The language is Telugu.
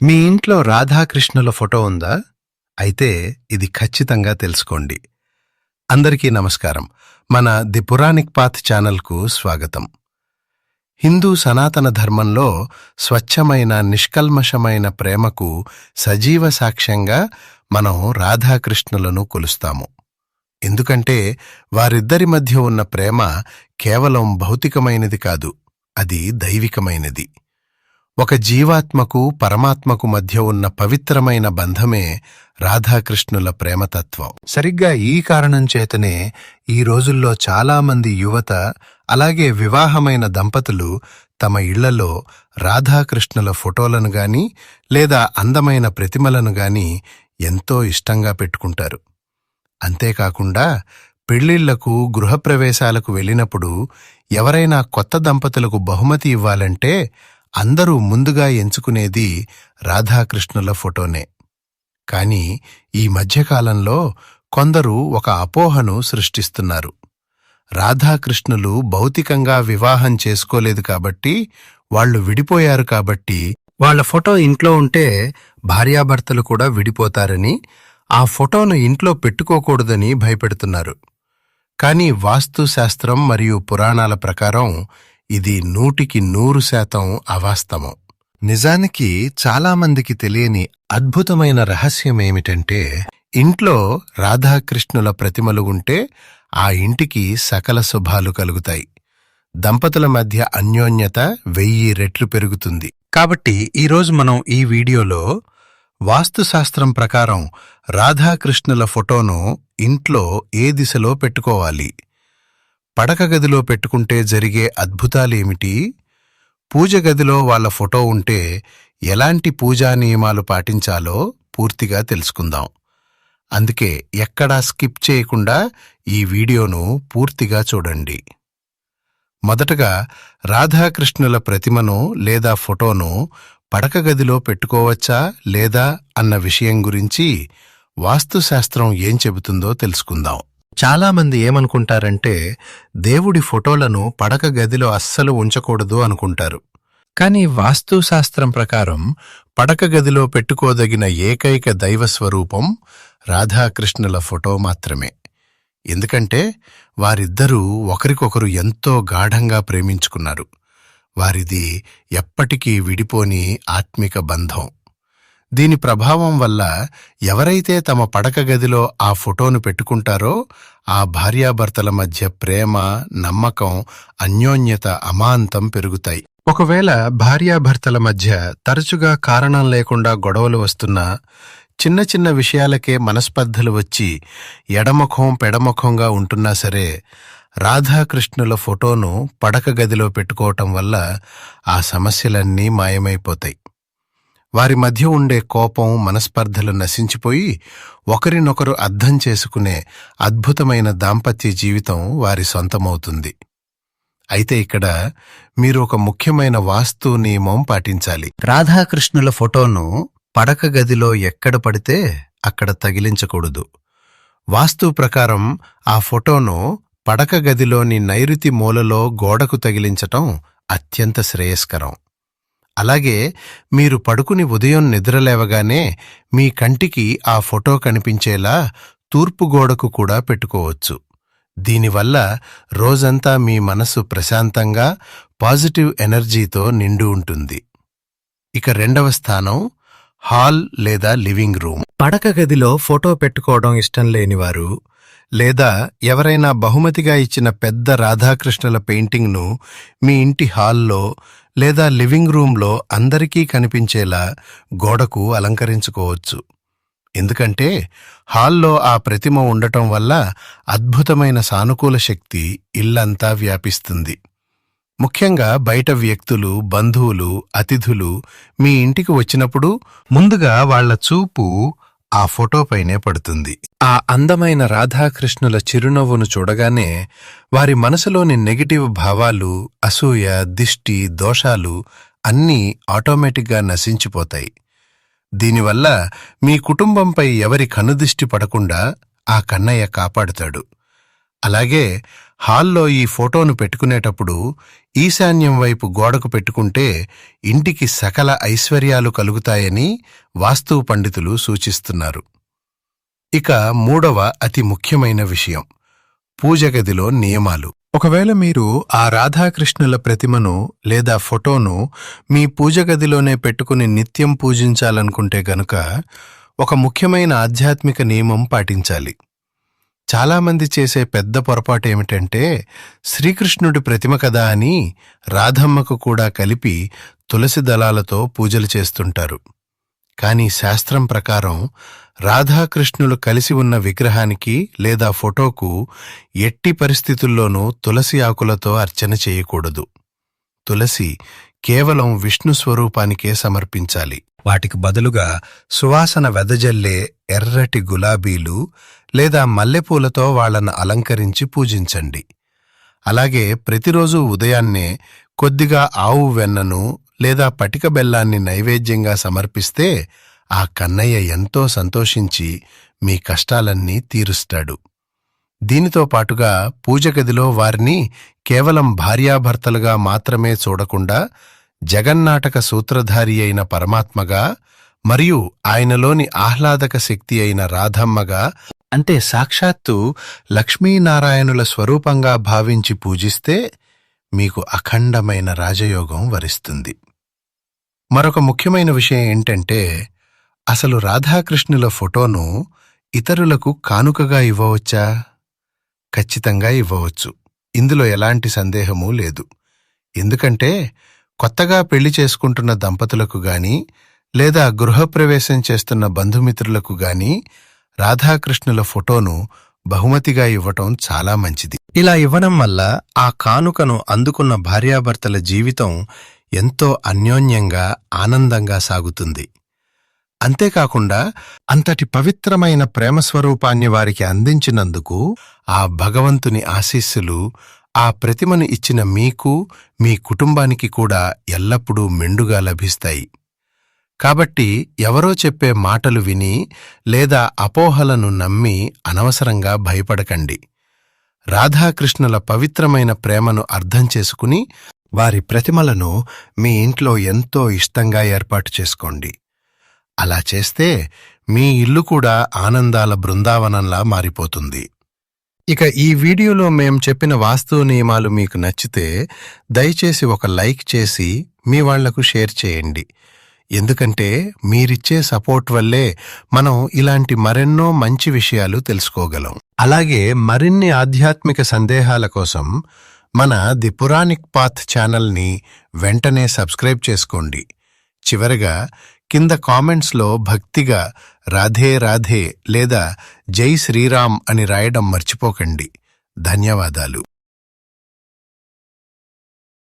మీ ఇంట్లో రాధాకృష్ణుల ఫోటో ఉందా? అయితే ఇది ఖచ్చితంగా తెలుసుకోండి. అందరికీ నమస్కారం. మన ది పురాణిక్ పాత్ ఛానల్కు స్వాగతం. హిందూ సనాతన ధర్మంలో స్వచ్ఛమైన నిష్కల్మషమైన ప్రేమకు సజీవ సాక్ష్యంగా మనం రాధాకృష్ణులను కొలుస్తాము. ఎందుకంటే వారిద్దరి మధ్య ఉన్న ప్రేమ కేవలం భౌతికమైనది కాదు, అది దైవికమైనది. ఒక జీవాత్మకు పరమాత్మకు మధ్య ఉన్న పవిత్రమైన బంధమే రాధాకృష్ణుల ప్రేమతత్వం. సరిగ్గా ఈ కారణం చేతనే ఈ రోజుల్లో చాలామంది యువత, అలాగే వివాహమైన దంపతులు తమ ఇళ్లలో రాధాకృష్ణుల ఫోటోలను గాని లేదా అందమైన ప్రతిమలను గాని ఎంతో ఇష్టంగా పెట్టుకుంటారు. అంతేకాకుండా పెళ్లిళ్లకు, గృహప్రవేశాలకు వెళ్ళినప్పుడు ఎవరైనా కొత్త దంపతులకు బహుమతి ఇవ్వాలంటే అందరూ ముందుగా ఎంచుకునేది రాధాకృష్ణుల ఫోటోనే. కాని ఈ మధ్యకాలంలో కొందరు ఒక అపోహను సృష్టిస్తున్నారు. రాధాకృష్ణులు భౌతికంగా వివాహం చేసుకోలేదు కాబట్టి, వాళ్లు విడిపోయారు కాబట్టి, వాళ్ల ఫోటో ఇంట్లో ఉంటే భార్యాభర్తలు కూడా విడిపోతారని, ఆ ఫోటోను ఇంట్లో పెట్టుకోకూడదని భయపెడుతున్నారు. కాని వాస్తుశాస్త్రం మరియు పురాణాల ప్రకారం ఇది 100% అవాస్తవం. నిజానికి చాలామందికి తెలియని అద్భుతమైన రహస్యమేమిటంటే, ఇంట్లో రాధాకృష్ణుల ప్రతిమలు ఉంటే ఆ ఇంటికి సకల శుభాలు కలుగుతాయి. దంపతుల మధ్య అన్యోన్యత 1000 రెట్లు పెరుగుతుంది. కాబట్టి ఈరోజు మనం ఈ వీడియోలో వాస్తుశాస్త్రం ప్రకారం రాధాకృష్ణుల ఫోటోను ఇంట్లో ఏ దిశలో పెట్టుకోవాలి, పడక గదిలో పెట్టుకుంటే జరిగే అద్భుతాలేమిటి, పూజ గదిలో వాళ్ల ఫోటో ఉంటే ఎలాంటి పూజా నియమాలు పాటించాలో పూర్తిగా తెలుసుకుందాం. అందుకే ఎక్కడా స్కిప్ చేయకుండా ఈ వీడియోను పూర్తిగా చూడండి. మొదటగా రాధాకృష్ణుల ప్రతిమను లేదా ఫోటోను పడక గదిలో పెట్టుకోవచ్చా లేదా అన్న విషయం గురించి వాస్తుశాస్త్రం ఏం చెబుతుందో తెలుసుకుందాం. చాలామంది ఏమనుకుంటారంటే, దేవుడి ఫోటోలను పడక గదిలో అస్సలు ఉంచకూడదు అనుకుంటారు. కాని వాస్తుశాస్త్రం ప్రకారం పడక గదిలో పెట్టుకోదగిన ఏకైక దైవస్వరూపం రాధాకృష్ణుల ఫోటో మాత్రమే. ఎందుకంటే వారిద్దరూ ఒకరికొకరు ఎంతో గాఢంగా ప్రేమించుకున్నారు. వారిది ఎప్పటికీ విడిపోని ఆత్మిక బంధం. దీని ప్రభావం వల్ల ఎవరైతే తమ పడక గదిలో ఆ ఫోటోను పెట్టుకుంటారో ఆ భార్యాభర్తల మధ్య ప్రేమ, నమ్మకం, అన్యోన్యత అమాంతం పెరుగుతాయి. ఒకవేళ భార్యాభర్తల మధ్య తరచుగా కారణం లేకుండా గొడవలు వస్తున్నా, చిన్న చిన్న విషయాలకే మనస్పర్ధలు వచ్చి ఎడముఖం పెడముఖంగా ఉంటున్నా సరే, రాధాకృష్ణుల ఫోటోను పడక గదిలో పెట్టుకోవటం వల్ల ఆ సమస్యలన్నీ మాయమైపోతాయి. వారి మధ్య ఉండే కోపం, మనస్పర్ధలు నశించిపోయి ఒకరినొకరు అర్థం చేసుకునే అద్భుతమైన దాంపత్య జీవితం వారి సొంతమవుతుంది. అయితే ఇక్కడ మీరు ఒక ముఖ్యమైన వాస్తు నియమం పాటించాలి. రాధాకృష్ణుల ఫోటోను పడక గదిలో ఎక్కడ పడితే అక్కడ తగిలించకూడదు. వాస్తు ప్రకారం ఆ ఫోటోను పడక గదిలోని నైరుతి మూలలో గోడకు తగిలించటం అత్యంత శ్రేయస్కరం. అలాగే మీరు పడుకుని ఉదయం నిద్రలేవగానే మీ కంటికి ఆ ఫోటో కనిపించేలా తూర్పు గోడకు కూడా పెట్టుకోవచ్చు. దీనివల్ల రోజంతా మీ మనసు ప్రశాంతంగా, పాజిటివ్ ఎనర్జీతో నిండి ఉంటుంది. ఇక రెండవ స్థానం హాల్ లేదా లివింగ్ రూమ్. పడక గదిలో ఫోటో పెట్టుకోవడం ఇష్టం లేనివారు, లేదా ఎవరైనా బహుమతిగా ఇచ్చిన పెద్ద రాధాకృష్ణుల పెయింటింగ్ను మీ ఇంటి హాల్లో లేదా లివింగ్ రూంలో అందరికీ కనిపించేలా గోడకు అలంకరించుకోవచ్చు. ఎందుకంటే హాల్లో ఆ ప్రతిమ ఉండటం వల్ల అద్భుతమైన సానుకూల శక్తి ఇల్లంతా వ్యాపిస్తుంది. ముఖ్యంగా బయట వ్యక్తులు, బంధువులు, అతిథులు మీ ఇంటికి వచ్చినప్పుడు ముందుగా వాళ్ల చూపు ఆ ఫోటోపైనే పడుతుంది. ఆ అందమైన రాధాకృష్ణుల చిరునవ్వును చూడగానే వారి మనసులోని నెగటివ్ భావాలు, అసూయ, దిష్టి, దోషాలు అన్నీ ఆటోమేటిక్గా నశించిపోతాయి. దీనివల్ల మీ కుటుంబంపై ఎవరి కనుదిష్టి పడకుండా ఆ కన్నయ్య కాపాడుతాడు. అలాగే హాల్లో ఈ ఫోటోను పెట్టుకునేటప్పుడు ఈశాన్యం వైపు గోడకు పెట్టుకుంటే ఇంటికి సకల ఐశ్వర్యాలు కలుగుతాయని వాస్తు పండితులు సూచిస్తున్నారు. ఇక మూడవ అతి ముఖ్యమైన విషయం, పూజగదిలో నియమాలు. ఒకవేళ మీరు ఆ రాధాకృష్ణుల ప్రతిమను లేదా ఫోటోను మీ పూజగదిలోనే పెట్టుకుని నిత్యం పూజించాలనుకుంటే గనుక ఒక ముఖ్యమైన ఆధ్యాత్మిక నియమం పాటించాలి. చాలామంది చేసే పెద్ద పొరపాటు ఏమిటంటే, శ్రీకృష్ణుడి ప్రతిమ కదా అని రాధమ్మకు కూడా కలిపి తులసి దళాలతో పూజలు చేస్తుంటారు. కానీ శాస్త్రం ప్రకారం రాధాకృష్ణులు కలిసి ఉన్న విగ్రహానికి లేదా ఫోటోకు ఎట్టి పరిస్థితుల్లోనూ తులసి ఆకులతో అర్చన చేయకూడదు. తులసి కేవలం విష్ణు స్వరూపానికే సమర్పించాలి. వాటికి బదులుగా సువాసన వెదజల్లే ఎర్రటి గులాబీలు లేదా మల్లెపూలతో వాళ్లను అలంకరించి పూజించండి. అలాగే ప్రతిరోజూ ఉదయాన్నే కొద్దిగా ఆవు వెన్నను లేదా పటిక బెల్లాన్ని నైవేద్యంగా సమర్పిస్తే ఆ కన్నయ్య ఎంతో సంతోషించి మీ కష్టాలన్నీ తీరుస్తాడు. దీనితో పాటుగా పూజగదిలో వారిని కేవలం భార్యాభర్తలుగా మాత్రమే చూడకుండా జగన్నాటక సూత్రధారి అయిన పరమాత్మగా మరియు ఆయనలోని ఆహ్లాదక శక్తి అయిన రాధమ్మగా, అంటే సాక్షాత్తు లక్ష్మీనారాయణుల స్వరూపంగా భావించి పూజిస్తే మీకు అఖండమైన రాజయోగం వరిస్తుంది. మరొక ముఖ్యమైన విషయం ఏంటంటే, అసలు రాధాకృష్ణుల ఫోటోను ఇతరులకు కానుకగా ఇవ్వవచ్చా? ఖచ్చితంగా ఇవ్వవచ్చు. ఇందులో ఎలాంటి సందేహమూ లేదు. ఎందుకంటే కొత్తగా పెళ్లి చేసుకుంటున్న దంపతులకు గాని లేదా గృహప్రవేశం చేస్తున్న బంధుమిత్రులకు గాని రాధాకృష్ణుల ఫోటోను బహుమతిగా ఇవ్వటం చాలా మంచిది. ఇలా ఇవ్వడం వల్ల ఆ కానుకను అందుకున్న భార్యాభర్తల జీవితం ఎంతో అన్యోన్యంగా ఆనందంగా సాగుతుంది. అంతేకాకుండా అంతటి పవిత్రమైన ప్రేమస్వరూపాన్ని వారికి అందించినందుకు ఆ భగవంతుని ఆశీస్సులు ఆ ప్రతిమను ఇచ్చిన మీకు, మీ కుటుంబానికి కూడా ఎల్లప్పుడూ మెండుగా లభిస్తాయి. కాబట్టి ఎవరో చెప్పే మాటలు విని లేదా అపోహలను నమ్మి అనవసరంగా భయపడకండి. రాధాకృష్ణుల పవిత్రమైన ప్రేమను అర్థం చేసుకుని వారి ప్రతిమలను మీ ఇంట్లో ఎంతో ఇష్టంగా ఏర్పాటు చేసుకోండి. అలా చేస్తే మీ ఇల్లు కూడా ఆనందాల బృందావనంలా మారిపోతుంది. ఇక ఈ వీడియోలో మేం చెప్పిన వాస్తు నియమాలు మీకు నచ్చితే దయచేసి ఒక లైక్ చేసి మీ వాళ్లకు షేర్ చేయండి. ఎందుకంటే మీరిచ్చే సపోర్ట్ వల్లే మనం ఇలాంటి మరెన్నో మంచి విషయాలు తెలుసుకోగలం. అలాగే మరిన్ని ఆధ్యాత్మిక సందేహాల కోసం మన ది పురాణిక్ పాత్ ఛానల్ని వెంటనే సబ్స్క్రైబ్ చేసుకోండి. చివరగా కింద కామెంట్స్లో భక్తిగా రాధే రాధే లేదా జై శ్రీరామ్ అని రాయడం మర్చిపోకండి. ధన్యవాదాలు.